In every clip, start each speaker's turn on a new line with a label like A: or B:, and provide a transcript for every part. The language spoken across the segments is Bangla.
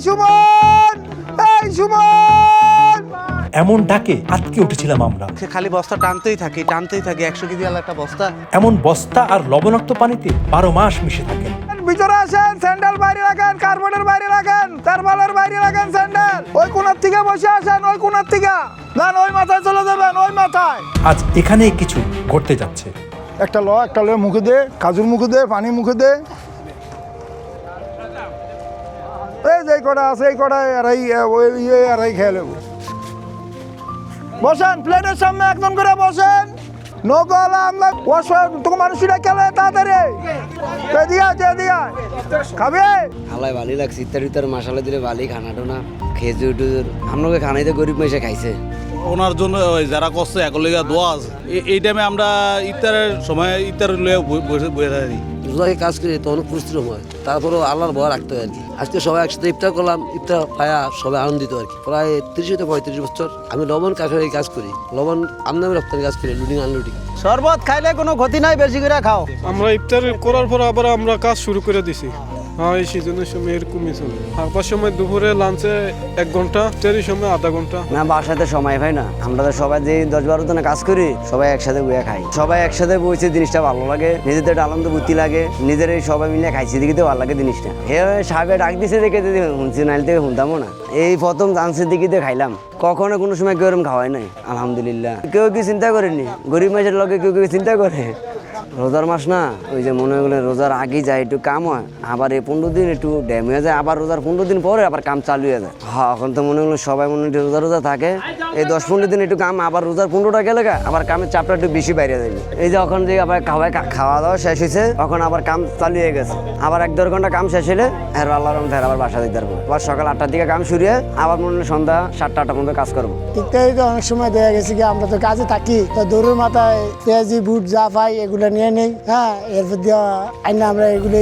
A: সুমন, এই সুমন।
B: এমন ডাকে আটকে উঠেছিলাম আমরা।
C: সে খালি বস্তা টানতেই থাকে 100 কেজি আলা একটা বস্তা।
B: এমন বস্তা আর লবণাক্ত পানিতে 12 মাস মিশে থাকে।
A: ভিতরে আসেন, স্যান্ডেল বাইরে রাখেন, কার্বনের বাইরে রাখেন, টারবালের বাইরে রাখেন স্যান্ডেল। ওই কোণার থেকে বসে আসেন, ওই কোণার থেকে দেন, ওই মাথায় চলে যাবেন, ওই মাথায়।
B: আজ এখানেই কিছু ঘটতে যাচ্ছে।
A: একটা ল মুখে দে, কাজুর মুখে দে, পানি মুখে দে। এই যে কটা আছে, এই কটা এরাই খেয়ে নেব। বসেন, প্লেটের সামনে একদম করে বসেন। নৌকাওয়ালা আমরা তোকে মানুষরা খেলে তাড়াতাড়ি দিয়া খাবে।
D: হালাই ভালোই লাগছে, ইত্যাদি ইত্যাদি মশলা দিলে ভালোই খানা টোনা খেজুর টুজুর আপনাকে খানাইতে গরিব মেশে খাইছে।
E: ওনার জন্য যারা কষ্ট একলে দোয়া আছে। এই টাইমে আমরা ইফতারের সময় ইফতার লয়ে বসে থাকি।
D: রোজাকে কাজ করি তো অনেক পরিশ্রম হয়, তারপরেও আল্লাহর ভয় রাখতে হয় আর কি। আজকে সবাই একসাথে ইফতার করলাম, ইফতার পায়া সবাই আনন্দিত আর কি। প্রায় 30 থেকে 35 বছর আমি লবণ কারখানায় কাজ করি, লবণ আমদানি রপ্তানি কাজ করি, লুডিং আনলোডিং।
C: শরবত খাইলে কোনো ক্ষতি নাই, বেশি করে খাও।
F: আমরা ইফতার করার পর আবার আমরা কাজ শুরু করে দিছি। হ্যাঁ, এই সিজনের সময় এরকমই চলে। খাবার সময় দুপুরে লাঞ্চে 1 ঘন্টা, ইফতারের সময় আধা ঘন্টা।
D: না বাসাতে সময় পাই না, আমরা তো সবাই যে 10-12 জনে কাজ করি, সবাই একসাথে বইয়া খাই। সবাই একসাথে বইছে জিনিসটা ভালো লাগে, নিজেদের একটা আনন্দ বুদ্ধি লাগে, নিজের এই সবাই মিলে খাইছি দেখে তো ভালো লাগে জিনিসটা। হে সাহেবে ডাক দিছে দেখে যদি শুনছি, নাইলে থেকে শুনতামও না। এই প্রথম জানসের দিকে খাইলাম, কখনো কোনো সময় কেউ এরকম খাওয়াই নাই, আলহামদুলিল্লাহ। কেউ কি চিন্তা করেনি, গরিব মাসের লগে কেউ চিন্তা করে? রোজার মাস না, ওই যে মনে হলে রোজার আগে যায় একটু কাম হয়, আবার এই 15 দিন একটু ড্যাম হয়ে যায়, আবার রোজার 15 দিন পরে আবার কাম চালু হয়ে যায়। হ্যাঁ, এখন তো মনে হলো সবাই মনে হয় রোজা থাকে, এই 10-15 দিন একটু কাম, আবার রোজার 15টা গেলে আবার কামের চাপটা একটু বেশি বাইরে যাবে। এই যে এখন যে আবার খাওয়া দাওয়া শেষ হয়েছে, তখন আবার কাম চালু হয়ে গেছে, আবার 1-1.5 ঘন্টা কাম শেষ হলে আল্লাহর রহমতে আবার বাসা দিতে পারবো। আবার সকাল 8টার দিকে কাম শুরু হয়, আবার মনে হলো সন্ধ্যা 7টা-8টা পর্যন্ত কাজ করবো।
G: ইত্যাদি অনেক সময় দেখা গেছে কি আমরা তো কাজে থাকি, তো দৌড়ের মাথায় পেঁয়াজি বুট যা পাই এগুলো নিয়ে নেই। হ্যাঁ, এরপর দিয়ে আইনা আমরা এগুলো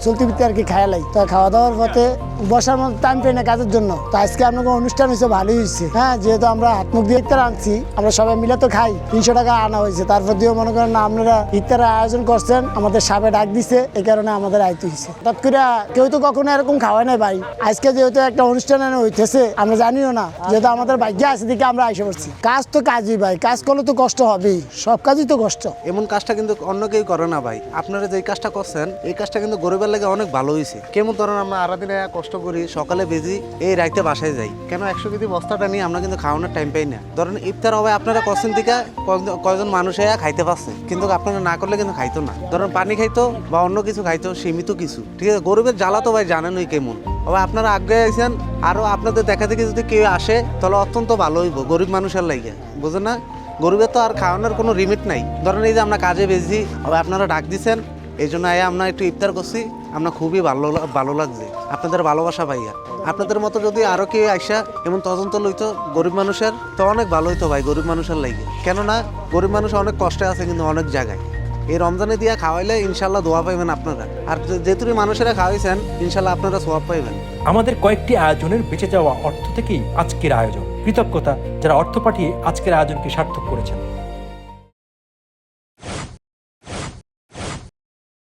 G: চলতে ফিরতে আর কি খাইলাই। তো খাওয়া দাওয়ার পথে বসার মতো টাইম পাই না কাজের জন্য। তো আজকে আপনাকে অনুষ্ঠান হয়েছে, ভালোই হয়েছে। হ্যাঁ, যেহেতু আমরা হাত মুখ দিয়ে ইফতার আনছি, আমরা সবাই মিলে তো খাই, 300 টাকা আনা হয়েছে। তারপর দিয়েও মনে করেন না আপনারা ইফতারের আয়োজন করছেন, আমাদের সাপে ডাক দিছে, এই কারণে আমাদের আইতে হয়েছে। হঠাৎ করে কেউ তো কখনো এরকম খাওয়াই নাই ভাই। আজকে যেহেতু একটা অনুষ্ঠান হইতেছে, আমরা জানিও না, যেহেতু আমাদের ভাগ্যে আছে দিকে আমরা আইসে পড়ছি। কাজ তো কাজই ভাই, কাজ করলে তো কষ্ট হবেই, সব কাজই তো কষ্ট।
C: এমন কাজটা কিন্তু অন্য কেউ করে না ভাই। আপনারা যে কাজটা করছেন, এই কাজটা কিন্তু গরিবের লাগে অনেক ভালো হয়েছে। কেমন ধরেন আমরা আরাদিনে কষ্ট করি, সকালে বেজি, এই রাইতে বাসায় যাই, কেন 100 কেজি বস্তাটা নিয়ে আমরা কিন্তু খাওয়ানোর টাইম পাই না। ধরেন ইফতার হবে, আপনারা করছেন দিকে কয়জন মানুষ খাইতে পারছে, কিন্তু আপনারা না করলে কিন্তু খাইতো না। ধরেন পানি খাইতো বা অন্য কিছু খাইতো, সীমিত কিছু। ঠিক আছে, গরিবের জ্বালা তো ভাই জানেনই কেমন। তবে আপনারা আগে আইছেন, আরো আপনাদের দেখা দেখি যদি কেউ আসে তাহলে অত্যন্ত ভালো হইব গরিব মানুষের লাগে, বুঝেন না? গরিবের তো আর খাওয়ানোর কোনো লিমিট নাই। ধরেন এই যে আমরা কাজে বেশি হবে, আপনারা ডাক দিচ্ছেন, এই জন্য আমরা একটু ইফতার করছি, আমরা খুবই ভালো লাগছে আপনাদের ভালোবাসা পাইয়া। আপনাদের মতো যদি আরো কেউ আইসা এমন তদন্ত লইতো গরিব মানুষের, তো অনেক ভালো হইতো ভাই গরিব মানুষের লাগে। কেননা গরিব মানুষ অনেক কষ্টে আছে কিন্তু অনেক জায়গায়। এই রমজানে দিয়া খাওয়াইলে ইনশাল্লাহ দোয়া পাইবেন আপনারা, আর যেহেতু মানুষেরা খাওয়াইছেন ইনশাল্লাহ আপনারা সোয়াব পাইবেন।
B: আমাদের কয়েকটি আয়োজনের বেঁচে যাওয়া অর্থ থেকেই আজকের আয়োজন। কৃতজ্ঞতা যারা অর্থ পাঠিয়ে আজকের আয়োজনকে সার্থক করেছেন।